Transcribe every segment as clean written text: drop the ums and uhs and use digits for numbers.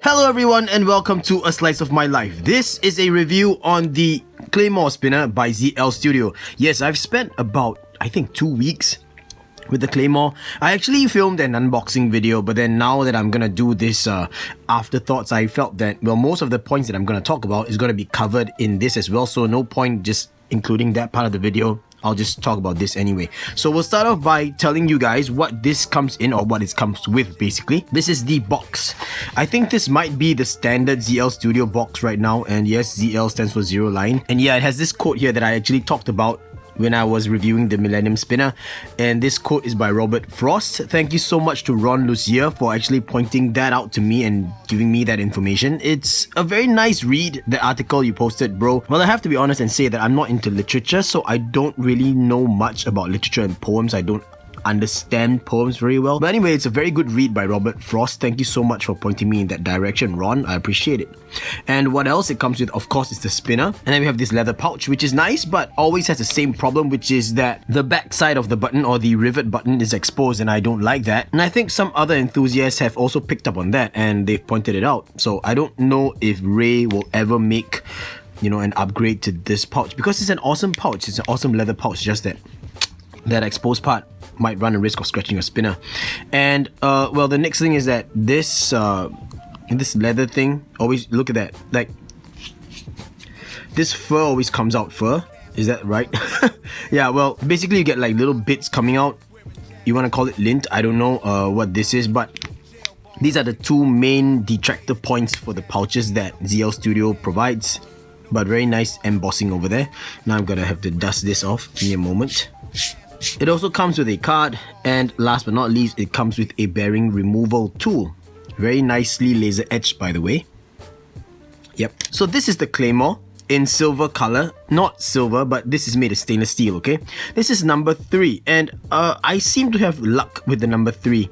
Hello everyone and welcome to A Slice of My Life. This is a review on the Claymore Spinner by ZL Studio. Yes, I've spent about, I think, 2 weeks with the Claymore. I actually filmed an unboxing video, but then now that I'm gonna do this afterthoughts, I felt that, well, most of the points that I'm gonna talk about is gonna be covered in this as well, so no point just including that part of the video. I'll just talk about this anyway. So we'll start off by telling you guys what this comes in, or what it comes with basically. This is the box. I think this might be the standard ZL Studio box right now, and yes, ZL stands for Zero Line. And yeah, it has this quote here that I actually talked about when I was reviewing the Millennium Spinner, and this quote is by Robert Frost. Thank you so much to Ron Lucier for actually pointing that out to me and giving me that information. It's a very nice read, the article you posted, bro. Well, I have to be honest and say that I'm not into literature, so I don't really know much about literature and poems. I don't understand poems very well, but anyway, it's a very good read by Robert Frost. Thank you so much for pointing me in that direction, Ron. I appreciate it. And what else it comes with, of course, is the spinner. And then we have this leather pouch, which is nice, but always has the same problem, which is that the back side of the button, or the rivet button, is exposed, and I don't like that. And I think some other enthusiasts have also picked up on that, and they've pointed it out. So I don't know if Ray will ever make, you know, an upgrade to this pouch, because it's an awesome pouch. It's an awesome leather pouch, just that exposed part might run a risk of scratching your spinner. And well, the next thing is that this leather thing, always look at that, like this fur always comes out fur. Is that right? Yeah, well, basically you get like little bits coming out. You want to call it lint, I don't know what this is, but these are the two main detractor points for the pouches that ZL Studio provides. But very nice embossing over there. Now I'm gonna have to dust this off. Give me a moment. It also comes with a card, and last but not least, it comes with a bearing removal tool. Very nicely laser etched, by the way. Yep. So this is the Claymore in silver color. Not silver, but this is made of stainless steel, okay? This is number 3, and I seem to have luck with the number 3.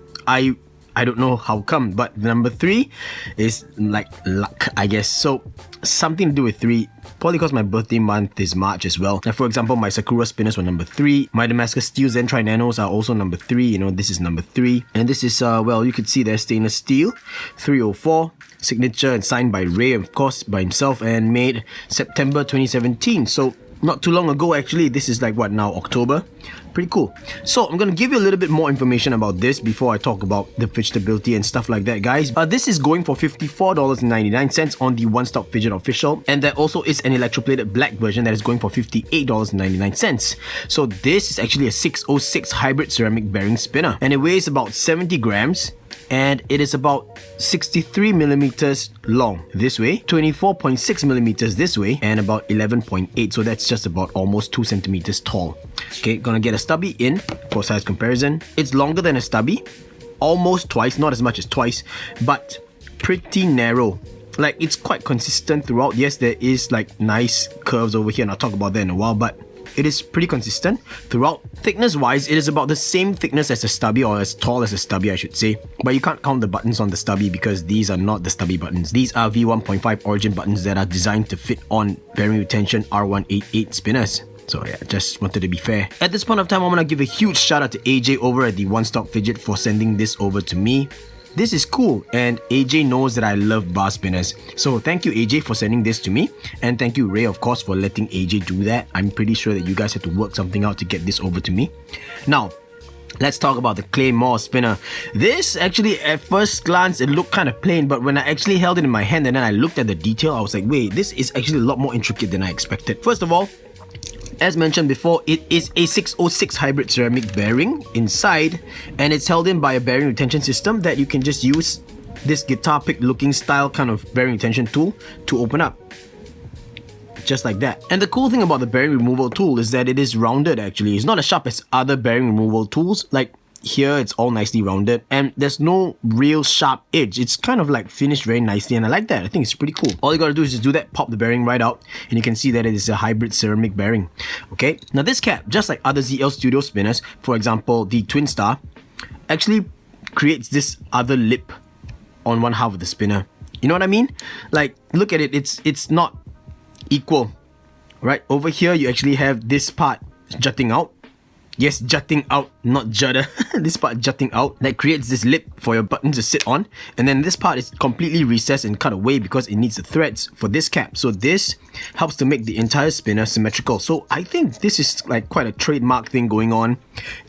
I don't know how come, but number 3 is like luck, I guess. So something to do with 3, probably because my birthday month is March as well. Now, for example, my Sakura spinners were number 3. My Damascus Steel Zen Tri Nanos are also number 3. You know, this is number 3. And this is, well, you could see there's stainless steel, 304, signature and signed by Ray, of course, by himself, and made September 2017. So not too long ago, actually. This is like, what now, October? Pretty cool. So I'm gonna give you a little bit more information about this before I talk about the fidgetability and stuff like that, guys. This is going for $54.99 on the One Stop Fidget official, and there also is an electroplated black version that is going for $58.99. So this is actually a 606 hybrid ceramic bearing spinner, and it weighs about 70 grams. And it is about 63 millimeters long this way, 24.6 millimeters this way, and about 11.8. So that's just about almost 2 centimeters tall. Okay, gonna get a stubby in for size comparison. It's longer than a stubby, almost twice, not as much as twice, but pretty narrow. Like, it's quite consistent throughout. Yes, there is like nice curves over here, and I'll talk about that in a while, but it is pretty consistent throughout. Thickness wise, it is about the same thickness as a stubby, or as tall as a stubby, I should say. But you can't count the buttons on the stubby because these are not the stubby buttons. These are V1.5 origin buttons that are designed to fit on bearing retention R188 spinners. So yeah, just wanted to be fair. At this point of time, I'm gonna give a huge shout out to AJ over at the One Stop Fidget for sending this over to me. This is cool, and AJ knows that I love bar spinners. So thank you, AJ, for sending this to me, and thank you, Ray, of course, for letting AJ do that. I'm pretty sure that you guys had to work something out to get this over to me. Now, let's talk about the Claymore spinner. This actually, at first glance, it looked kind of plain, but when I actually held it in my hand and then I looked at the detail, I was like, wait, this is actually a lot more intricate than I expected. First of all, as mentioned before, it is a 606 hybrid ceramic bearing inside, and it's held in by a bearing retention system that you can just use this guitar pick looking style kind of bearing retention tool to open up. Just like that. And the cool thing about the bearing removal tool is that it is rounded actually. It's not as sharp as other bearing removal tools. Like here, it's all nicely rounded, and there's no real sharp edge. It's kind of like finished very nicely, and I like that. I think it's pretty cool. All you gotta do is just do that, pop the bearing right out, and you can see that it is a hybrid ceramic bearing. Okay, now this cap, just like other ZL Studio spinners, for example the Twin Star, actually creates this other lip on one half of the spinner. You know what I mean? Like, look at it, it's not equal, right? Over here you actually have this part jutting out. Yes, jutting out, not judder. This part jutting out, that creates this lip for your button to sit on. And then this part is completely recessed and cut away because it needs the threads for this cap. So this helps to make the entire spinner symmetrical. So I think this is like quite a trademark thing going on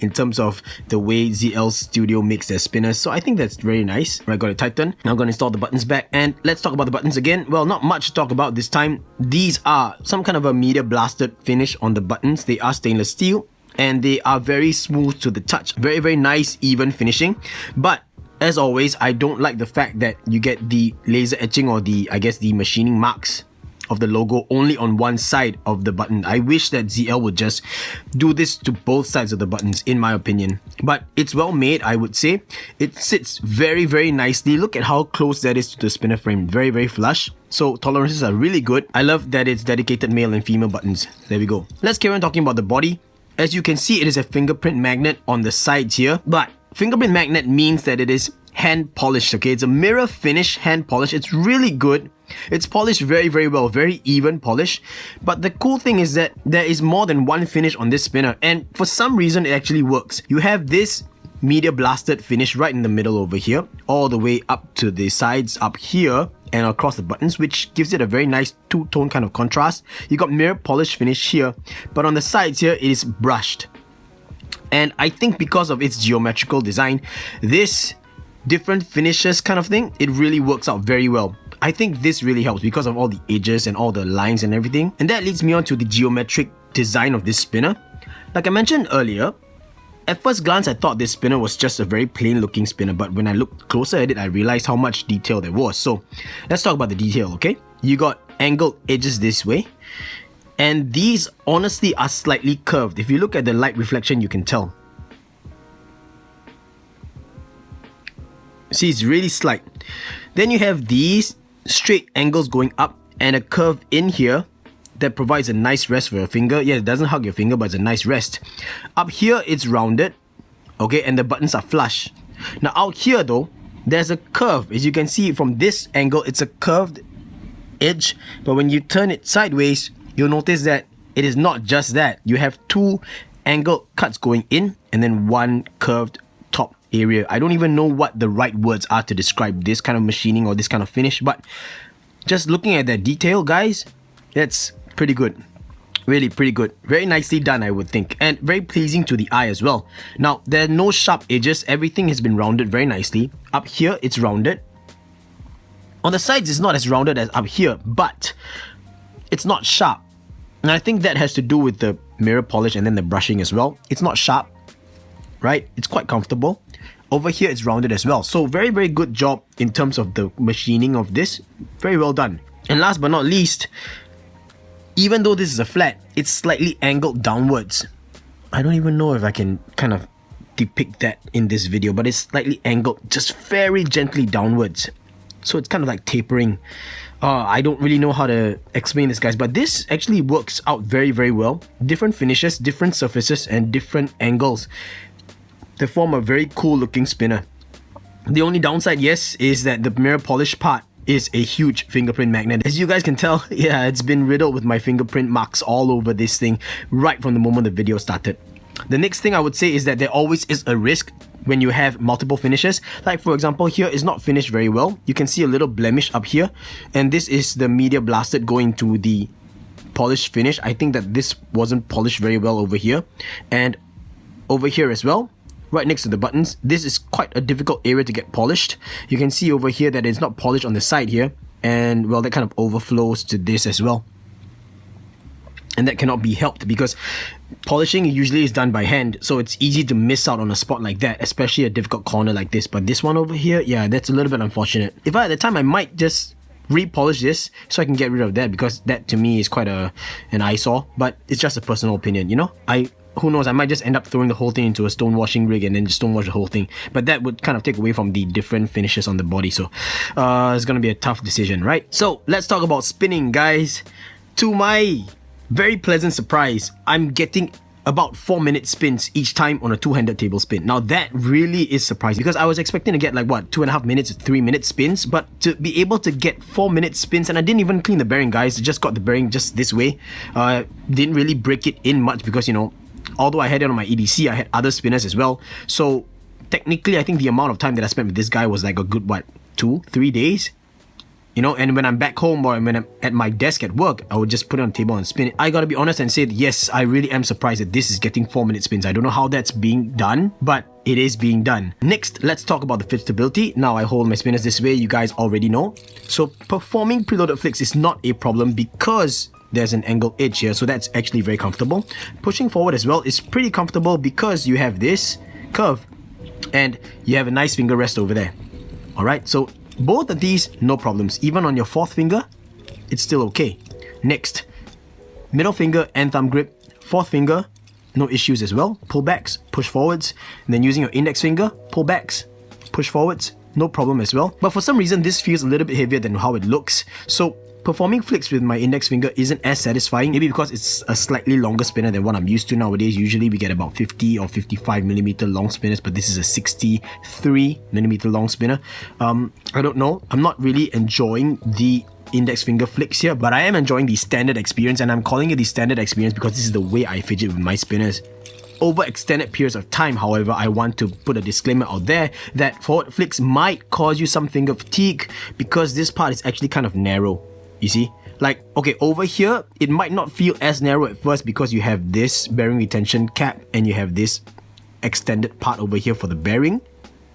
in terms of the way ZL Studio makes their spinners. So I think that's very nice. Right, got it tightened. Now I'm going to install the buttons back, and let's talk about the buttons again. Well, not much to talk about this time. These are some kind of a media blasted finish on the buttons. They are stainless steel, and they are very smooth to the touch. Very, very nice, even finishing. But as always, I don't like the fact that you get the laser etching or the, I guess, the machining marks of the logo only on one side of the button. I wish that ZL would just do this to both sides of the buttons, in my opinion. But it's well made, I would say. It sits very, very nicely. Look at how close that is to the spinner frame. Very, very flush. So tolerances are really good. I love that it's dedicated male and female buttons. There we go. Let's carry on talking about the body. As you can see, it is a fingerprint magnet on the sides here, but fingerprint magnet means that it is hand polished, okay? It's a mirror finish hand polish. It's really good. It's polished very, very well, very even polish. But the cool thing is that there is more than one finish on this spinner, and for some reason it actually works. You have this media blasted finish right in the middle over here, all the way up to the sides up here and across the buttons, which gives it a very nice two-tone kind of contrast. You got mirror polish finish here, but on the sides here it is brushed. And I think because of its geometrical design, this different finishes kind of thing, it really works out very well. I think this really helps because of all the edges and all the lines and everything. And that leads me on to the geometric design of this spinner. Like I mentioned earlier, at first glance, I thought this spinner was just a very plain looking spinner, but when I looked closer at it, I realized how much detail there was. So let's talk about the detail, okay? You got angled edges this way, and these honestly are slightly curved. If you look at the light reflection, you can tell. See, it's really slight. Then you have these straight angles going up and a curve in here that provides a nice rest for your finger. Yeah, it doesn't hug your finger, but it's a nice rest. Up here, it's rounded, okay, and the buttons are flush. Now out here though, there's a curve. As you can see from this angle, it's a curved edge, but when you turn it sideways, you'll notice that it is not just that. You have two angled cuts going in and then one curved top area. I don't even know what the right words are to describe this kind of machining or this kind of finish, but just looking at that detail, guys, that's pretty good. Really pretty good. Very nicely done, I would think, and very pleasing to the eye as well. Now, there are no sharp edges. Everything has been rounded very nicely. Up here, it's rounded. On the sides, it's not as rounded as up here, but it's not sharp. And I think that has to do with the mirror polish and then the brushing as well. It's not sharp, right? It's quite comfortable. Over here, it's rounded as well. So very, very good job in terms of the machining of this. Very well done. And last but not least, even though this is a flat, it's slightly angled downwards. I don't even know if I can kind of depict that in this video, but it's slightly angled just very gently downwards. So it's kind of like tapering. I don't really know how to explain this, guys, but this actually works out very, very well. Different finishes, different surfaces, and different angles. They form a very cool looking spinner. The only downside, yes, is that the mirror polish part is a huge fingerprint magnet. As you guys can tell, yeah, it's been riddled with my fingerprint marks all over this thing right from the moment the video started. The next thing I would say is that there always is a risk when you have multiple finishes. Like for example, here is not finished very well. You can see a little blemish up here, and this is the media blasted going to the polished finish. I think that this wasn't polished very well over here, and over here as well, right next to the buttons. This is quite a difficult area to get polished. You can see over here that it's not polished on the side here, and well, that kind of overflows to this as well. And that cannot be helped because polishing usually is done by hand, so it's easy to miss out on a spot like that, especially a difficult corner like this. But this one over here, yeah, that's a little bit unfortunate. If I had the time, I might just repolish this so I can get rid of that, because that to me is quite an eyesore. But it's just a personal opinion, you know. Who knows, I might just end up throwing the whole thing into a stone washing rig and then just stone wash the whole thing. But that would kind of take away from the different finishes on the body. So it's gonna be a tough decision, right? So let's talk about spinning, guys. To my very pleasant surprise, I'm getting about 4-minute spins each time on a two-handed table spin. Now that really is surprising, because I was expecting to get like what, 2.5 minutes, 3-minute spins, but to be able to get 4-minute spins, and I didn't even clean the bearing, guys. I just got the bearing just this way. Didn't really break it in much because, you know, although I had it on my EDC, I had other spinners as well. So technically, I think the amount of time that I spent with this guy was like a good, what, 2-3 days? You know, and when I'm back home or when I'm at my desk at work, I would just put it on the table and spin it. I gotta be honest and say that yes, I really am surprised that this is getting 4-minute spins. I don't know how that's being done, but it is being done. Next, let's talk about the fidgetability. Now I hold my spinners this way, you guys already know. So performing preloaded flicks is not a problem because there's an angled edge here, so that's actually very comfortable. Pushing forward as well is pretty comfortable because you have this curve and you have a nice finger rest over there. Alright, so both of these, no problems. Even on your 4th finger, it's still okay. Next, middle finger and thumb grip. 4th finger, no issues as well. Pull backs, push forwards. And then using your index finger, pull backs, push forwards, no problem as well. But for some reason, this feels a little bit heavier than how it looks. So performing flicks with my index finger isn't as satisfying, maybe because it's a slightly longer spinner than what I'm used to nowadays. Usually we get about 50 or 55mm long spinners, but this is a 63mm long spinner. I don't know, I'm not really enjoying the index finger flicks here, but I am enjoying the standard experience, and I'm calling it the standard experience because this is the way I fidget with my spinners. Over extended periods of time, however, I want to put a disclaimer out there that forward flicks might cause you some finger fatigue because this part is actually kind of narrow. You see, like, okay, over here, it might not feel as narrow at first because you have this bearing retention cap and you have this extended part over here for the bearing,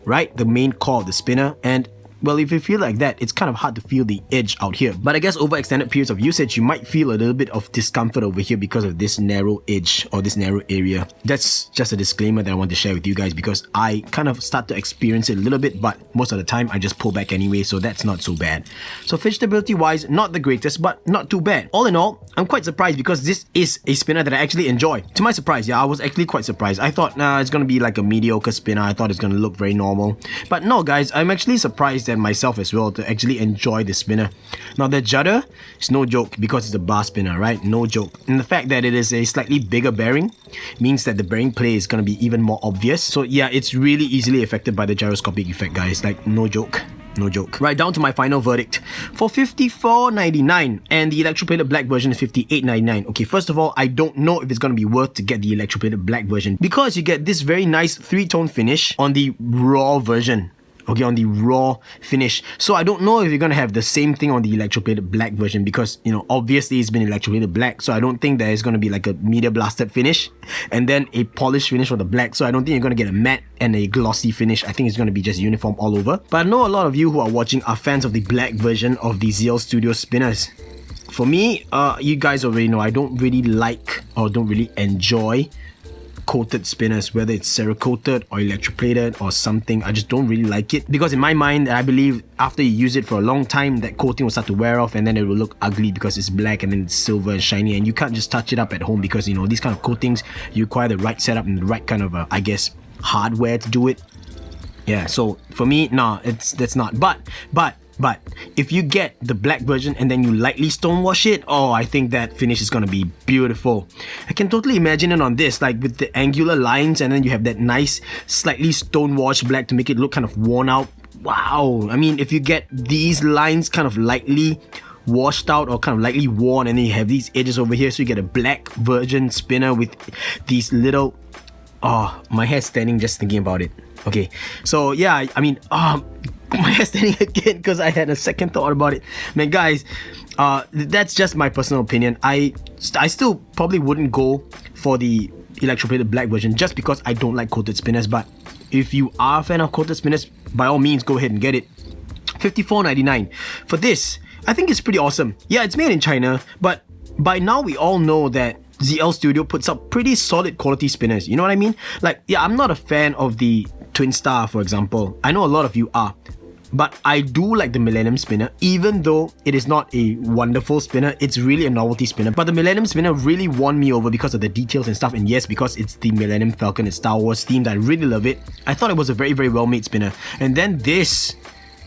right? The main core of the spinner. And well, if you feel like that, it's kind of hard to feel the edge out here. But I guess over extended periods of usage, you might feel a little bit of discomfort over here because of this narrow edge or this narrow area. That's just a disclaimer that I want to share with you guys because I kind of start to experience it a little bit, but most of the time I just pull back anyway, so that's not so bad. So fidgetability wise, not the greatest, but not too bad. All in all, I'm quite surprised because this is a spinner that I actually enjoy. To my surprise, yeah, I was actually quite surprised. I thought, nah, it's gonna be like a mediocre spinner. I thought it's gonna look very normal. But no, guys, I'm actually surprised at myself as well to actually enjoy the spinner. Now the judder is no joke because it's a bar spinner, right? No joke. And the fact that it is a slightly bigger bearing means that the bearing play is going to be even more obvious. So yeah, it's really easily affected by the gyroscopic effect, guys. Like, no joke. No joke. Right, down to my final verdict. For $54.99 and the electroplated black version is $58.99. Okay, first of all, I don't know if it's going to be worth to get the electroplated black version because you get this very nice 3-tone finish on the raw version. Okay, on the raw finish. So I don't know if you're gonna have the same thing on the electroplated black version because, you know, obviously it's been electroplated black, so I don't think there is gonna be like a media blasted finish and then a polished finish for the black. So I don't think you're gonna get a matte and a glossy finish. I think it's gonna be just uniform all over. But I know a lot of you who are watching are fans of the black version of the ZL Studio spinners. For me, you guys already know I don't really like or don't really enjoy coated spinners, whether it's Cerakoted or electroplated or something. I just don't really like it because in my mind, I believe after you use it for a long time, that coating will start to wear off and then it will look ugly because it's black and then it's silver and shiny, and you can't just touch it up at home because, you know, these kind of coatings, you require the right setup and the right kind of I guess hardware to do it. Yeah, so for me, nah, that's not. But if you get the black version and then you lightly stonewash it, oh, I think that finish is gonna be beautiful. I can totally imagine it on this, like with the angular lines, and then you have that nice slightly stonewashed black to make it look kind of worn out. Wow, I mean, if you get these lines kind of lightly washed out or kind of lightly worn, and then you have these edges over here, so you get a black version spinner with these little... Oh, my hair's standing just thinking about it. Okay, so yeah, I mean, my hair's standing again because I had a second thought about it. Man, guys, that's just my personal opinion. I still probably wouldn't go for the electroplated black version just because I don't like coated spinners. But if you are a fan of coated spinners, by all means, go ahead and get it. $54.99 for this. I think it's pretty awesome. Yeah, it's made in China, but by now we all know that ZL Studio puts up pretty solid quality spinners. You know what I mean? Like, yeah, I'm not a fan of the Twin Star, for example. I know a lot of you are. But I do like the Millennium Spinner, even though it is not a wonderful spinner. It's really a novelty spinner. But the Millennium Spinner really won me over because of the details and stuff. And yes, because it's the Millennium Falcon, it's Star Wars themed. I really love it. I thought it was a very, very well-made spinner. And then this...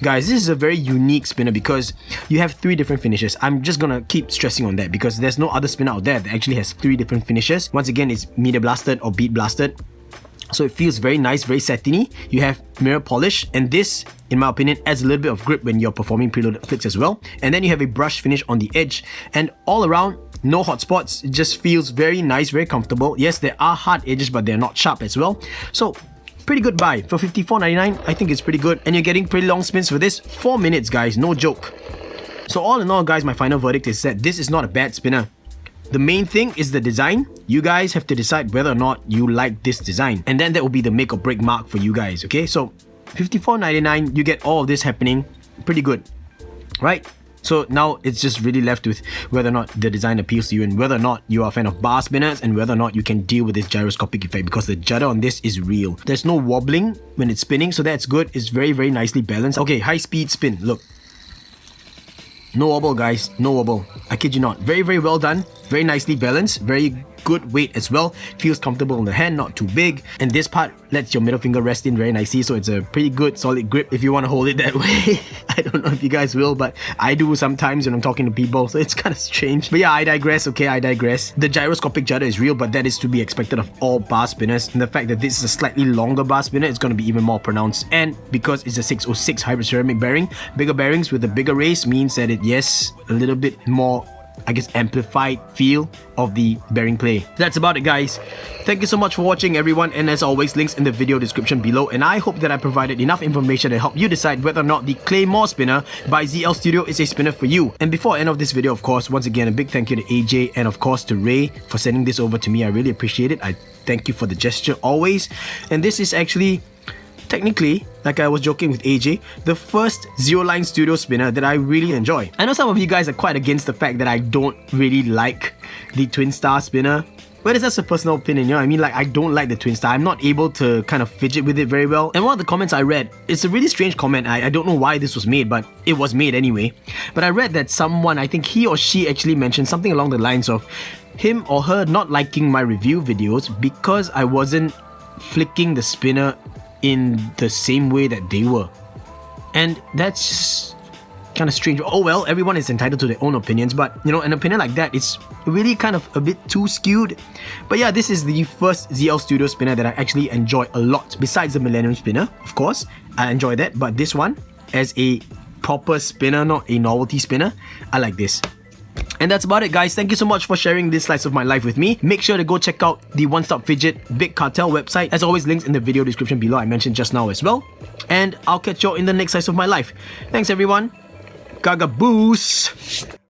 Guys, this is a very unique spinner because you have 3 different finishes. I'm just gonna keep stressing on that because there's no other spinner out there that actually has 3 different finishes. Once again, it's media blasted or bead blasted. So it feels very nice, very satiny. You have mirror polish, and this, in my opinion, adds a little bit of grip when you're performing preloaded flicks as well. And then you have a brush finish on the edge, and all around, no hot spots. It just feels very nice, very comfortable. Yes, there are hard edges, but they're not sharp as well. So pretty good buy. For $54.99, I think it's pretty good. And you're getting pretty long spins for this. 4 minutes, guys, no joke. So all in all, guys, my final verdict is that this is not a bad spinner. The main thing is the design. You guys have to decide whether or not you like this design, and then that will be the make or break mark for you guys, okay? So $54.99, you get all of this happening. Pretty good, right? So now it's just really left with whether or not the design appeals to you, and whether or not you are a fan of bar spinners, and whether or not you can deal with this gyroscopic effect, because the judder on this is real. There's no wobbling when it's spinning, so that's good. It's very, very nicely balanced. Okay, high speed spin, look. No wobble, guys, no wobble. I kid you not. Very, very well done. Very nicely balanced. Very good weight as well. Feels comfortable in the hand, not too big. And this part lets your middle finger rest in very nicely, so it's a pretty good solid grip if you want to hold it that way. I don't know if you guys will, but I do sometimes when I'm talking to people, so it's kind of strange. But yeah, I digress, okay, I digress. The gyroscopic judder is real, but that is to be expected of all bar spinners. And the fact that this is a slightly longer bar spinner, it's going to be even more pronounced. And because it's a 606 hybrid ceramic bearing, bigger bearings with a bigger race means that it, yes, a little bit more, I guess, amplified feel of the bearing play. That's about it, guys. Thank you so much for watching, everyone, and as always, links in the video description below, and I hope that I provided enough information to help you decide whether or not the Claymore Spinner by ZL Studio is a spinner for you. And before I end off this video, of course, once again, a big thank you to AJ and of course to Ray for sending this over to me. I really appreciate it. I thank you for the gesture always. And this is actually, technically, like I was joking with AJ, the first Zero Line Studio spinner that I really enjoy. I know some of you guys are quite against the fact that I don't really like the Twin Star spinner, but it's just a personal opinion, you know what I mean? Like, I don't like the Twin Star. I'm not able to kind of fidget with it very well. And one of the comments I read, it's a really strange comment. I don't know why this was made, but it was made anyway. But I read that someone, I think he or she actually mentioned something along the lines of him or her not liking my review videos because I wasn't flicking the spinner in the same way that they were. And that's just kind of strange. Oh well, everyone is entitled to their own opinions, but you know, an opinion like that is really kind of a bit too skewed. But yeah, this is the first ZL Studio spinner that I actually enjoy a lot. Besides the Millennium spinner, of course, I enjoy that, but this one, as a proper spinner, not a novelty spinner, I like this. And that's about it, guys. Thank you so much for sharing this slice of my life with me. Make sure to go check out the One Stop Fidget Big Cartel website. As always, links in the video description below I mentioned just now as well. And I'll catch you all in the next slice of my life. Thanks, everyone. Gaga Boos!